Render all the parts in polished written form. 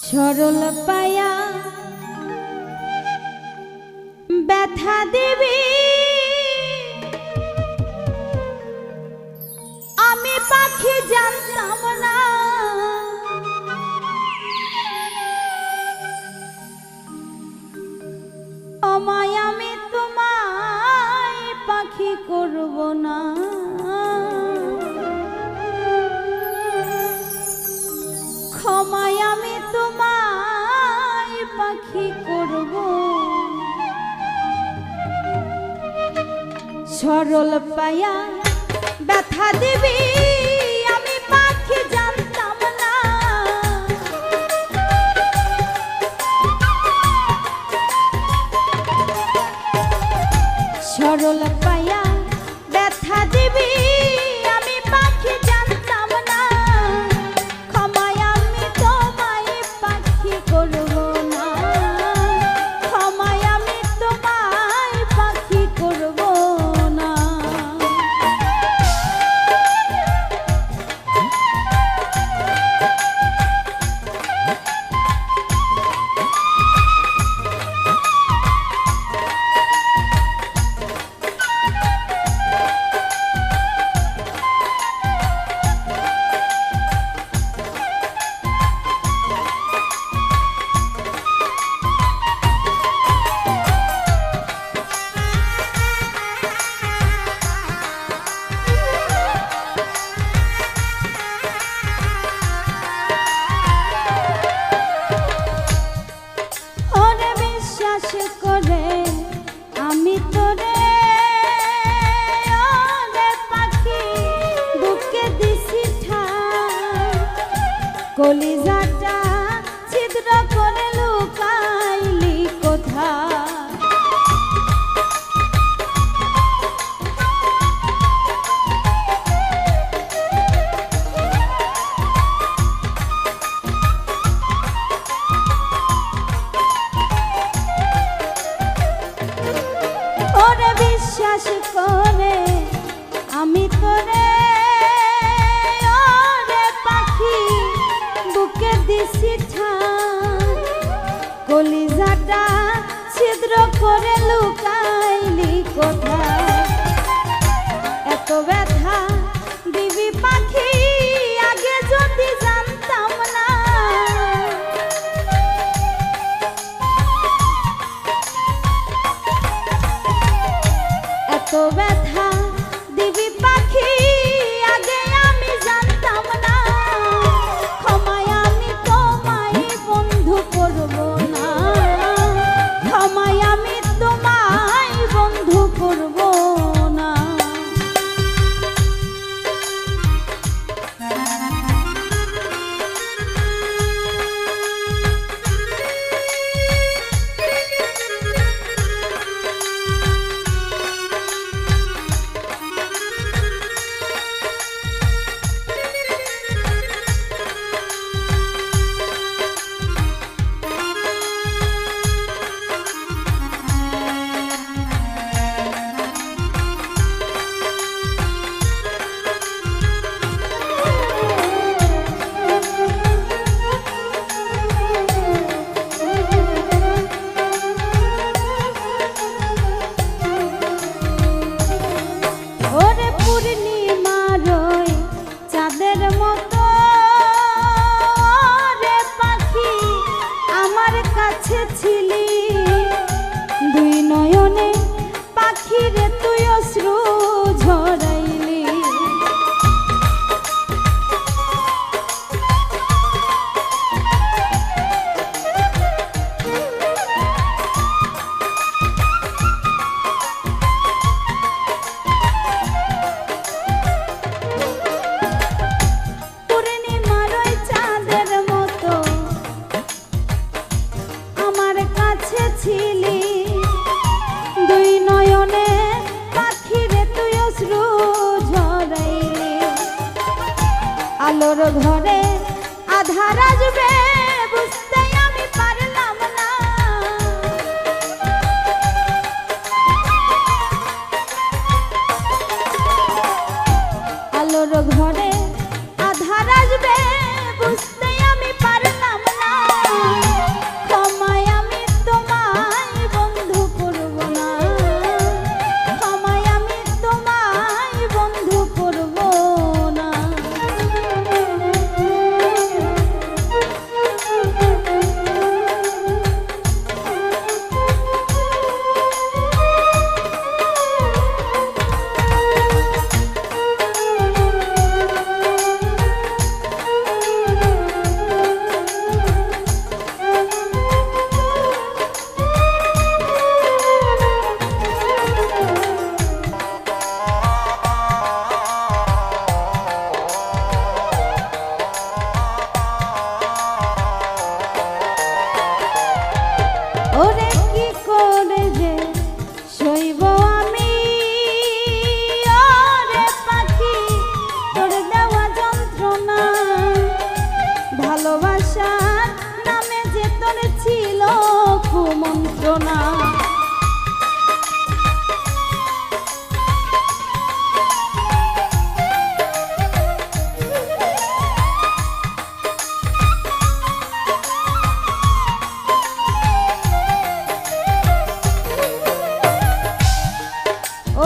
সরল পায়া ব্যথা দিবি আমি পাখি জানতাম না আমায় আমি তোমায় পাখি করব না ক্ষমায় আমি তোমায় পাখি করব সরল পায়া ব্যথা দিবি আমি পাখি জানতাম না সরল পায়া ব্যথা দিবি আমি পাখি জানতাম না ক্ষমায় আমি তোমায় পাখি করব না ক্ষমায় আমি তোমায় পাখি করব না কলিজাটা ছিদ্র করে লুকাইলি কোথায় ওরে বিশ্বাস করে আমি তোরে কলিজাটা ছিদ্র করে লুকাইলি কোথায় এত ব্যথা দিবি পাখি আগে যদি জানতাম না এত ব্যথা দিবি পাখি আগে আমি জানতাম না ক্ষমায় আমি তোমায় বন্ধু করব না ক্ষমায় আমি তোমায় বন্ধু করব না ছিলি দুই নয়নে পাখিরে তুই অশ্রু ঝরাইলি পূর্ণিমার ওই চাঁদের মতো আমার কাছে ছিলি দুই নয়নে পাখিরে তুই অশ্রু ঝরাইলি আলোর ঘরে আধার আসবে বুঝতে আমি পারলাম না আলোর ঘরে আধার আসবে বুঝতে আমি পারলাম না ভালোবাসার নামে যে তোর ছিল কুমন্ত্রণা।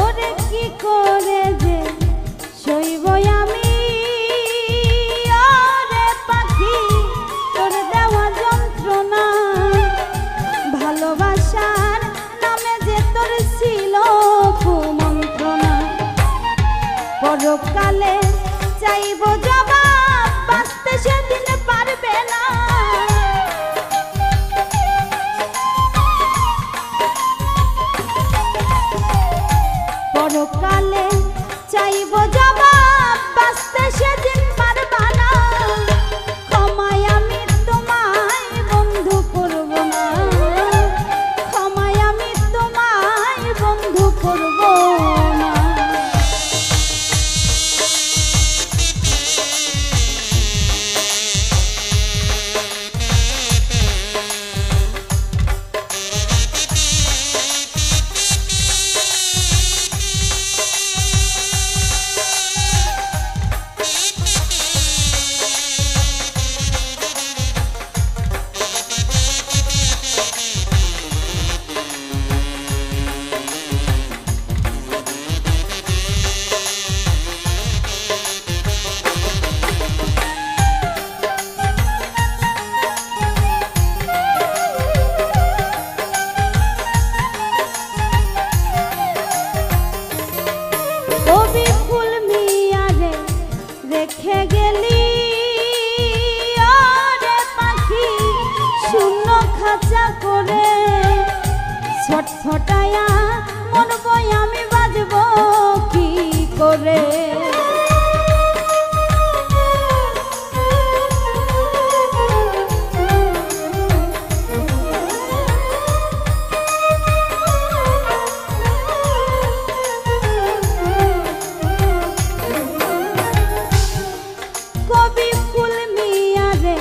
ওরে কি করে যে সইব আমি, ওরে পাখি তোর দেওয়া যন্ত্রণা। ভালোবাসার নামে যে তোর ছিল কুমন্ত্রণা। পরকালে চাইব জবাব, বাঁচতে সেদিন পারবে না। পরকালে চাইব জবাব, বাঁচতে সেদিন পারবা না। ক্ষমায় আমি তোমায় বন্ধু করব না, ক্ষমায় আমি তোমায় বন্ধু করব না। কবি ফুল মিয়ারে রেখে গেলি, ওরে পাখি শূন্য খাঁচা করে। ছটফটায়া মরবো আমি, বাজবো কি করে। কবি ফুল মিয়ারে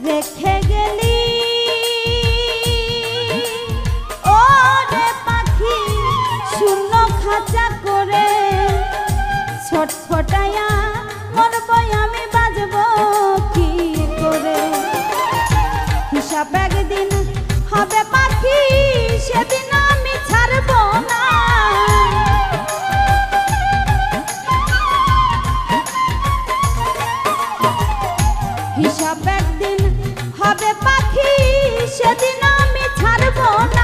রেখে গেলি, ওরে পাখি শূন্য খাঁচা করে। ছটফটায়া মরবো আমি, বাজবো কি করে। হিসাব একদিন হবে পাখি, সেদিন আমি ছাড়বো না। হিসাব একদিন হবে পাখি, সেদিন আমি ছাড়বো না।